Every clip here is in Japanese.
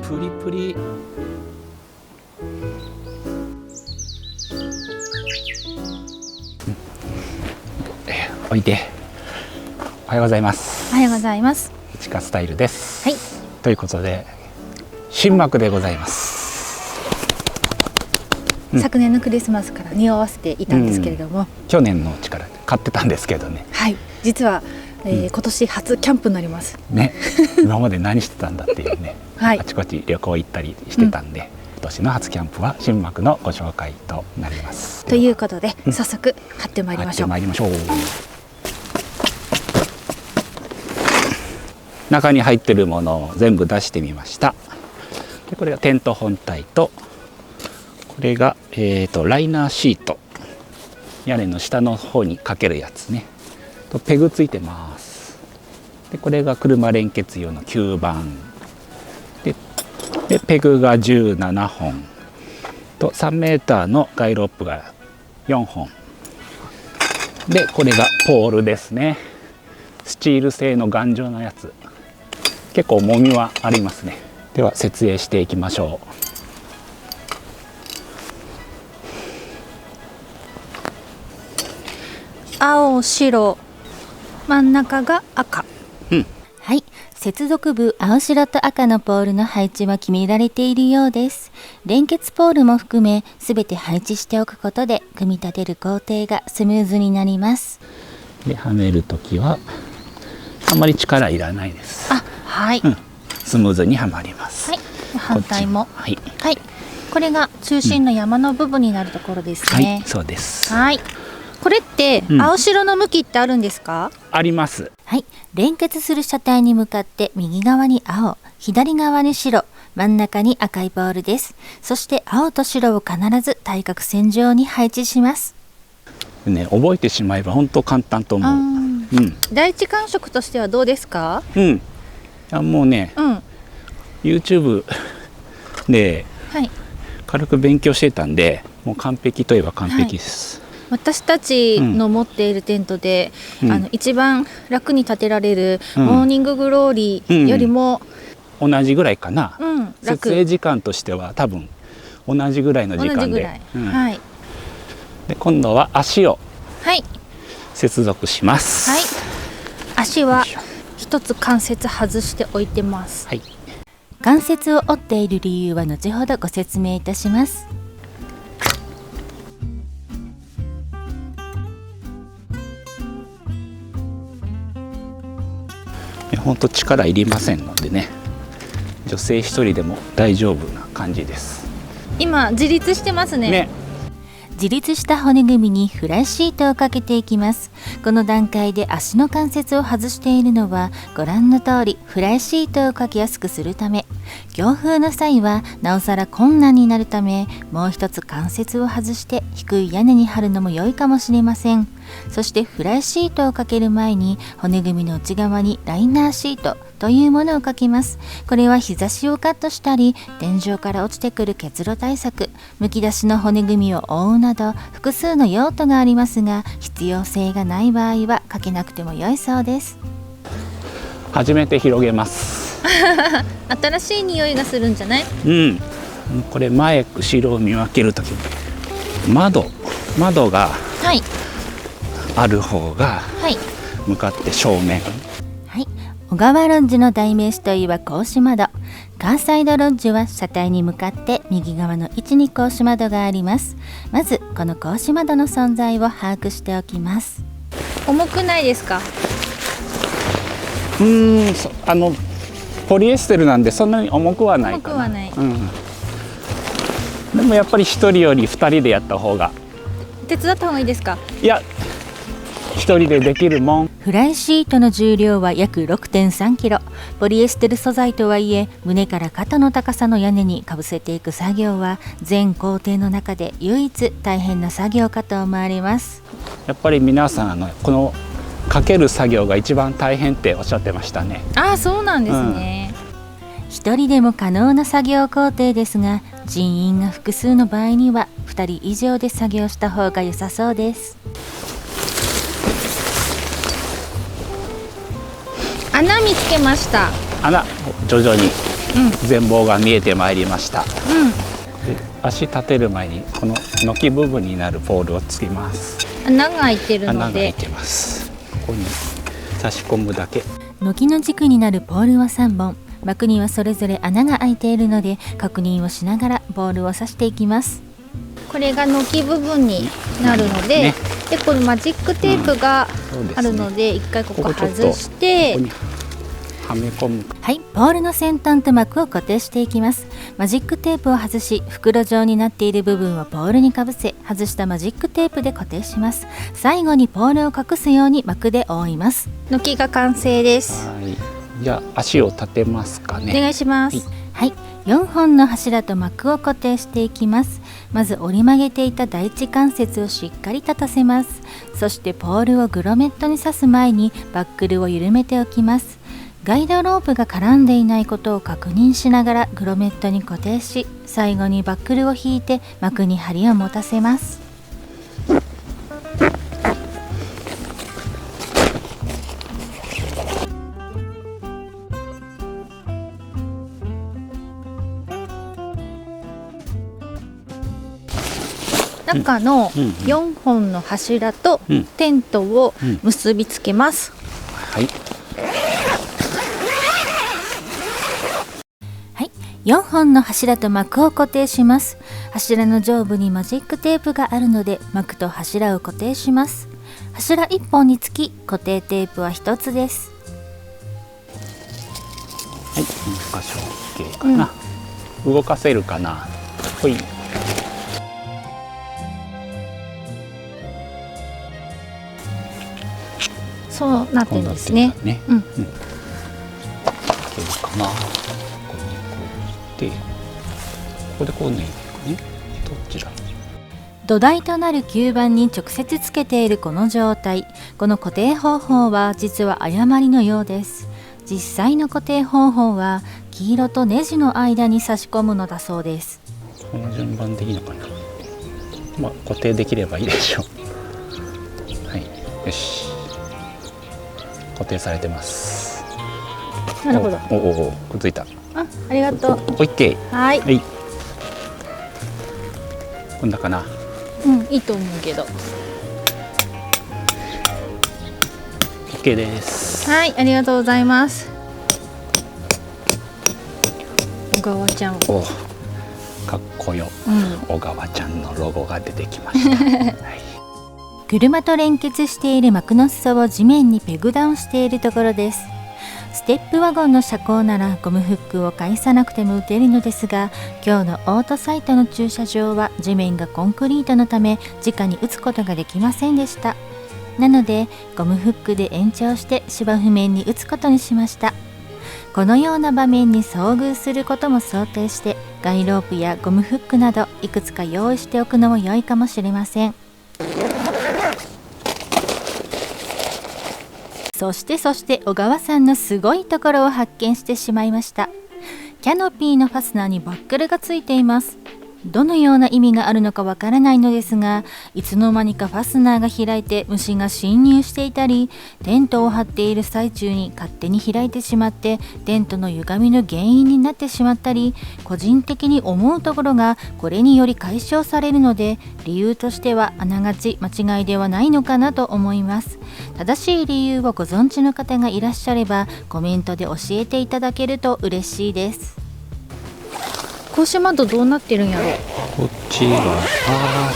プリプリ。おいで。おはようございます。おはようございます。ちかスタイルです。はい。ということで新幕でございます。昨年のクリスマスから匂わせていたんですけれども、去年のうちから買ってたんですけどね。はい。実は、今年初キャンプになります。ね。今まで何してたんだっていうね。はい。あちこち旅行行ったりしてたんで、今年の初キャンプは新幕のご紹介となります。ということで、早速買ってまいりましょう。買ってまいりましょう。中に入ってるものを全部出してみました。でこれがテント本体と、これが、ライナーシート、屋根の下の方にかけるやつねと、ペグついてます。でこれが車連結用の吸盤でペグが17本と3メーターのガイロップが4本で、これがポールですね。スチール製の頑丈なやつ、結構重みはありますね。では設営していきましょう。青、白、真ん中が赤。はい、接続部青白と赤のポールの配置は決められているようです。連結ポールも含めすべて配置しておくことで組み立てる工程がスムーズになります。ではめるときはあんまり力いらないです。はい。スムーズにはまります。はい。反対も。はい。はい。これが中心の山の部分になるところですね。はい、そうです。はい。これって青白の向きってあるんですか？あります。はい、連結する車体に向かって右側に青、左側に白、真ん中に赤いポールです。そして青と白を必ず対角線上に配置します。ね、覚えてしまえば本当簡単と思う。第一感触としてはどうですか？いやもうね、YouTube で軽く勉強してたんで、もう完璧といえば完璧です。私たちの持っているテントで、一番楽に立てられるモーニンググローリーよりも、同じぐらいかな。設営時間としては多分同じぐらいの時間で。で今度は足を接続します。はい。足は一つ関節外しておいてます。はい。関節を折っている理由は後ほどご説明いたします。本当力いりませんのでね、女性一人でも大丈夫な感じです。今自立してますね。自立した骨組みにフライシートをかけていきます。この段階で足の関節を外しているのはご覧の通りフライシートをかけやすくするため、強風の際はなおさら困難になるため、もう一つ関節を外して低い屋根に張るのも良いかもしれません。そしてフライシートをかける前に骨組みの内側にライナーシートというものをかけます。これは日差しをカットしたり、天井から落ちてくる結露対策、むき出しの骨組みを覆うなど複数の用途がありますが、必要性がない場合はかけなくても良いそうです。初めて広げます。新しい匂いがするんじゃない？これ前後ろを見分けるときに窓がある方が向かって正面。小川ロッジの代名詞といえば格子窓。カーサイドロッジは車体に向かって右側の位置に格子窓があります。まずこの格子窓の存在を把握しておきます。重くないですか？ポリエステルなんでそんなに重くはないかな。重くはない。でもやっぱり一人より二人でやった方が。手伝った方がいいですか？いや、一人でできるもん。フライシートの重量は約 6.3 キロ。ポリエステル素材とはいえ、胸から肩の高さの屋根にかぶせていく作業は全工程の中で唯一大変な作業かと思われます。やっぱり皆さんこのかける作業が一番大変っておっしゃってましたね。そうなんですね。一人でも可能な作業工程ですが、人員が複数の場合には2人以上で作業した方が良さそうです。穴見つけました。穴徐々に全貌が見えてまいりました。で足立てる前にこの軒部分になるポールをつけます。穴が開いてる穴がので、開いてます。ここに差し込むだけ。軒の軸になるポールは3本、幕にはそれぞれ穴が開いているので確認をしながらボールを刺していきます。これが軒部分になるので、ね、でこのマジックテープがそうですねあるので、一回ここここちょっと外してここにはめ込む。はい、ポールの先端と膜を固定していきます。マジックテープを外し、袋状になっている部分をポールにかぶせ、外したマジックテープで固定します。最後にポールを隠すように膜で覆います。軒が完成です。はい、じゃあ足を立てますかね。お願いします。はい、4本の柱と膜を固定していきます。まず折り曲げていた第一関節をしっかり立たせます。そしてポールをグロメットに刺す前にバックルを緩めておきます。ガイドロープが絡んでいないことを確認しながらグロメットに固定し、最後にバックルを引いて膜に針を持たせます。中の4本の柱とテントを結びつけます。はい。4本の柱と膜を固定します。柱の上部にマジックテープがあるので膜と柱を固定します。柱1本につき固定テープは1つです。はい、2箇所 OK かな、動かせるかな。ほい。そうなってるんですね。いけるかな。ここでこう抜いていくね。どちら？土台となる吸盤に直接つけているこの状態、この固定方法は実は誤りのようです。実際の固定方法は黄色とネジの間に差し込むのだそうです。この順番でいいのかな。まあ固定できればいいでしょう。はい、よし。固定されてます。なるほど。お、くっついた。ありがとう。OK。はい。はい。こんなかな。いいと思うけど。OK です。はい、ありがとうございます。小川ちゃん。お、かっこよ。小川ちゃんのロゴが出てきました。はい。車と連結している幕の裾を地面にペグダウンしているところです。ステップワゴンの車高ならゴムフックを返さなくても打てるのですが、今日のオートサイトの駐車場は地面がコンクリートのため直に打つことができませんでした。なのでゴムフックで延長して芝生面に打つことにしました。このような場面に遭遇することも想定してガイロープやゴムフックなどいくつか用意しておくのも良いかもしれません。そして小川さんのすごいところを発見してしまいました。キャノピーのファスナーにバックルがついています。どのような意味があるのかわからないのですが、いつの間にかファスナーが開いて虫が侵入していたり、テントを張っている最中に勝手に開いてしまってテントの歪みの原因になってしまったり、個人的に思うところがこれにより解消されるので、理由としてはあながち間違いではないのかなと思います。正しい理由をご存知の方がいらっしゃればコメントで教えていただけると嬉しいです。格子窓どうなってるんやろ。こっちは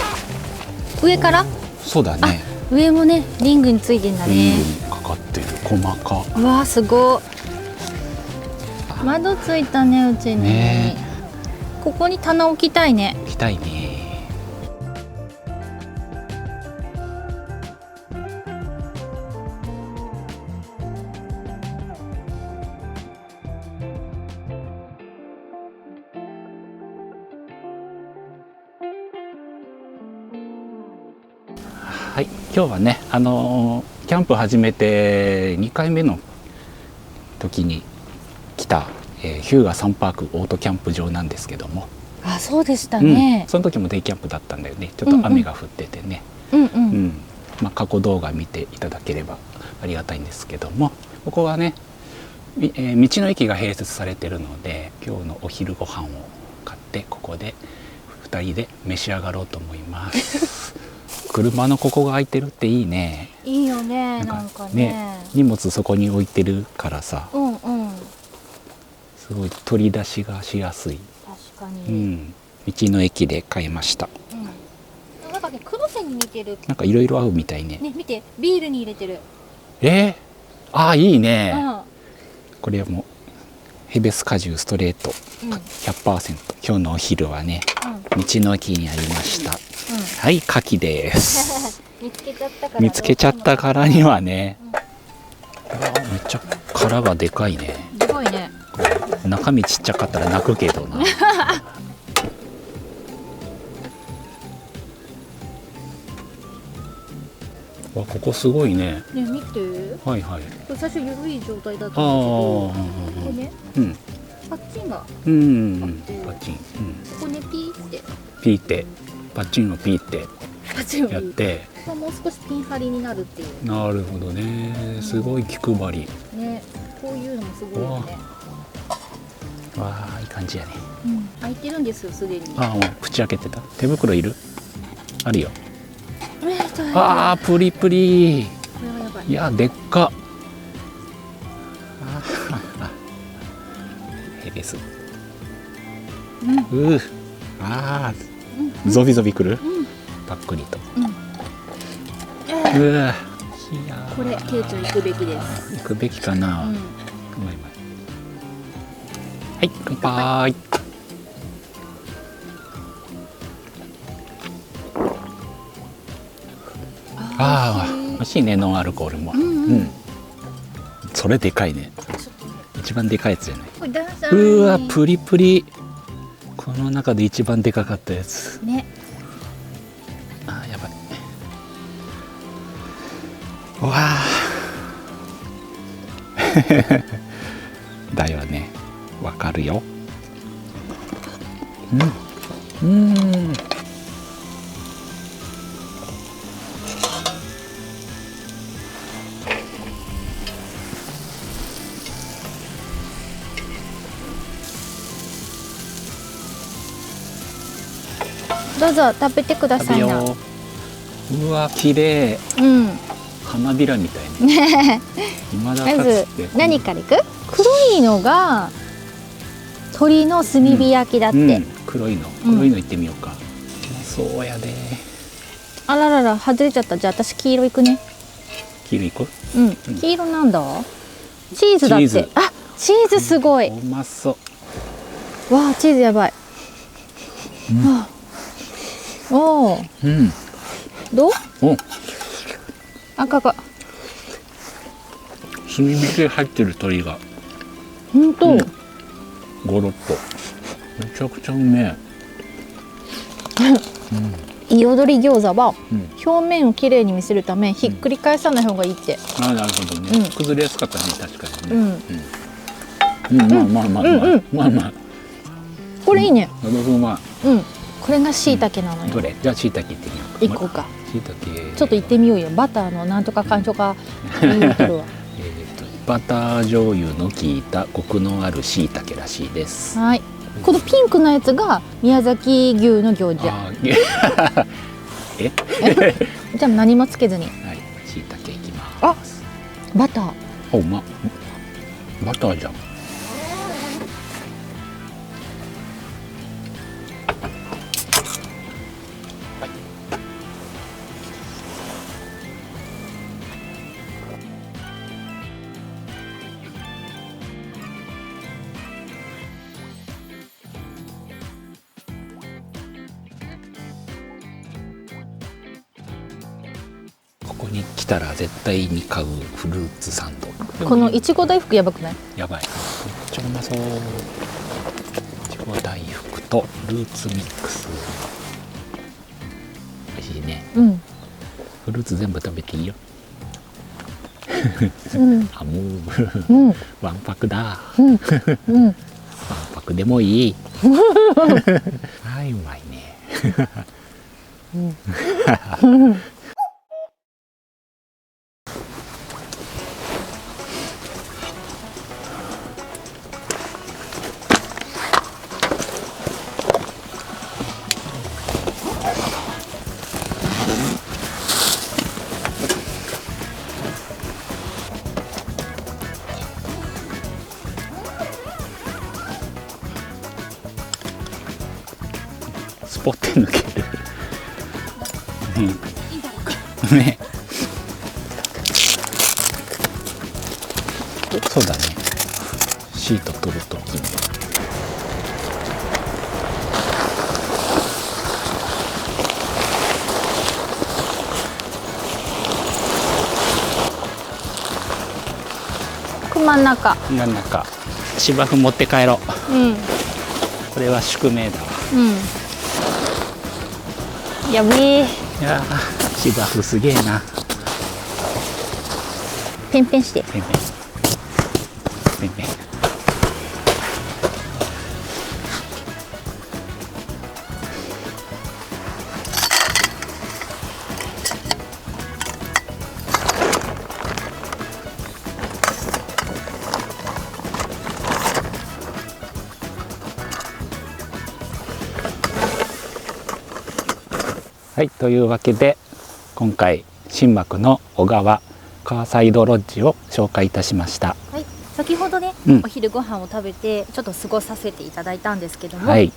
上から？そうだね。上もね、リングについてんだね。かかってる。細か。うわー、すごい。窓ついたね、うちに。ね、ここに棚置きたいね。置きたいね。はい、今日はね、キャンプ始めて2回目の時に来た、日向サンパークオートキャンプ場なんですけども、あ、そうでしたね、その時もデイキャンプだったんだよね。ちょっと雨が降っててね、過去動画見ていただければありがたいんですけども、ここはね、道の駅が併設されてるので、今日のお昼ご飯を買ってここで2人で召し上がろうと思います車のここが空いてるっていいね。いいよね、なんかね。荷物そこに置いてるからさ、うんうん。すごい取り出しがしやすい。確かに。うん、道の駅で買いました。うん。なんかね、黒瀬に似てる。なんかいろいろ合うみたいね。ね、見て、ビールに入れてる。ああ、いいね。うん。これはもうヘベス果汁ストレート 100%、今日のお昼はね、道の駅にありました。はい、牡蠣です見つけちゃったから。見つけちゃったからにはね、めっちゃ殻がでかいね。すごいね。中身ちっちゃかったら泣くけどなわ、ここすごいね。ね、見て。はいはい。これ最初緩い状態だったんだけあど、あ、ここね、うんパッチンがうん、パチン、ここね、ピーってピーってパチンをピーってパチンをやってもう少しピン張りになるっていう。なるほどね。すごい気配り。ね、こういうのもすごいよね。わあ、いい感じやね。開いてるんですよ、すでに。ああ、もう口開けてた。手袋いる？あるよ。大変。ああ、プリプリ。これはやばい。いや、でっか。ヘベス。ああ、ゾビゾビくる？パックリと。うわ、これケイちゃん行くべきです。行くべきかな。うまいうまい。はい、乾杯。ああ、美味しいね、ノンアルコールも。それでかいね。一番でかいやつじゃない。うわ、プリプリ。この中で一番でかかったやつ。ね。あー、やばい。わあ。だよね。わかるよ。どうぞ食べてくださいな。うわ、綺麗。花びらみたいね。まず何からいく？黒いのが鶏の炭火焼きだって。黒いのいってみようか。そうやで。あららら、外れちゃった。じゃあ私黄色いくね。黄色いく？黄色なんだ。チーズだって。あ、チーズすごい。うまそう。わあ、チーズやばい。おお。どう？赤が。炭火で入ってる鶏が。本当。ゴロッと。めちゃくちゃうめえ。彩り餃子は表面をきれいに見せるためひっくり返さない方がいいって。あ、なるほどね。崩れやすかったね、確かにね。まあ。これいいね。うまい。これが椎茸なのよ。どれ？じゃあ椎茸行ってみようか。行こうか。椎茸。ちょっと行ってみようよ。バターのなんとかかんとか言うてるわ。バター醤油の効いたコクのある椎茸らしいです。はい。このピンクのやつが宮崎牛の餃子。じゃあ何もつけずに。はい、椎茸いきます。あ、バター。お、うま。バターじゃん。ここに来たら絶対に買うフルーツサンド。このいちご大福やばくない？やばい。めっちゃうまそう。いちご大福とフルーツミックス。美味しいね。フルーツ全部食べていいよ。あ、もうわんぱくだ。わんぱくでもいい。はい、うまいね。スポって抜ける。いいんだろうか。ね。そうだね。シート取るときに。真ん中。真ん中。芝生持って帰ろう。うん。これは宿命だわ。うん。やべえ。いやー、芝生すげえな。ペンペンして。ペンペン。ペンペン。はい、というわけで今回新幕の小川カーサイドロッジを紹介いたしました。はい、先ほどね、うんお昼ご飯を食べてちょっと過ごさせていただいたんですけども、はい、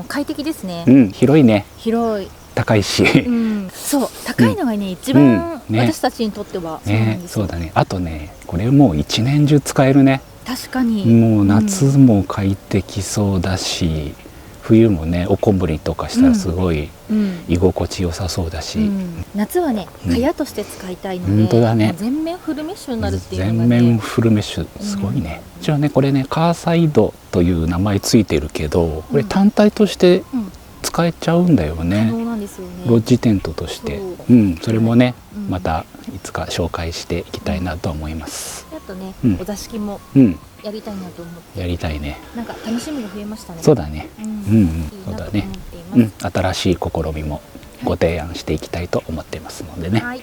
快適ですね。うん、広いね、広い。高いし、うん、そう、高いのがね、一番ね私たちにとってはそうなんね、ですよ。そうだね。あとね、これもう一年中使えるね。確かに。もう夏も快適そうだし、冬もね、おこんぶりとかしたらすごいうん居心地よさそうだし、うん夏はね、うん蚊帳として使いたいので、本当だねもう全面フルメッシュになるっていう全のがね、面フルメッシュすごいね。一応ね、これね、カーサイドという名前ついてるけど、これ単体としてうん、使えちゃうんだよ可ね。能なんですよね。ロッジテントとして、そううん、それもね、うんまたいつか紹介していきたいなと思います。あとね、うんお座敷もうん、やりたいなと思って、やりたいね。なんか楽しみが増えましたね。そうだね。うん、うんうんいいなと思ってそうだねいます。うん、新しい試みもご提案していきたいと思ってますのでね、はい、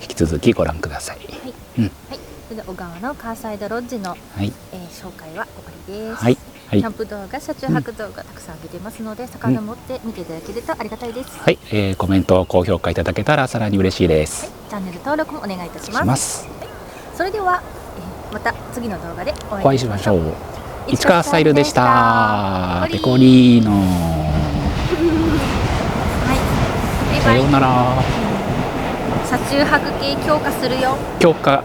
引き続きご覧ください。はい、うん、はい。それで小川のカーサイドロッジの、はい、紹介は終わりです。はい、はいキャンプ動画、車中泊動画たくさん上げてますので、遡って見ていただけるとありがたいです。はい、コメント、高評価いただけたらさらに嬉しいです。チャンネル登録もお願いいたしします。ます。それでは、また次の動画でおお会会いしましょう。いしましょう。市川スタイルでした。はいペコリーノ。はい。バイバイ。さようなら。車中泊系強化するよ。強化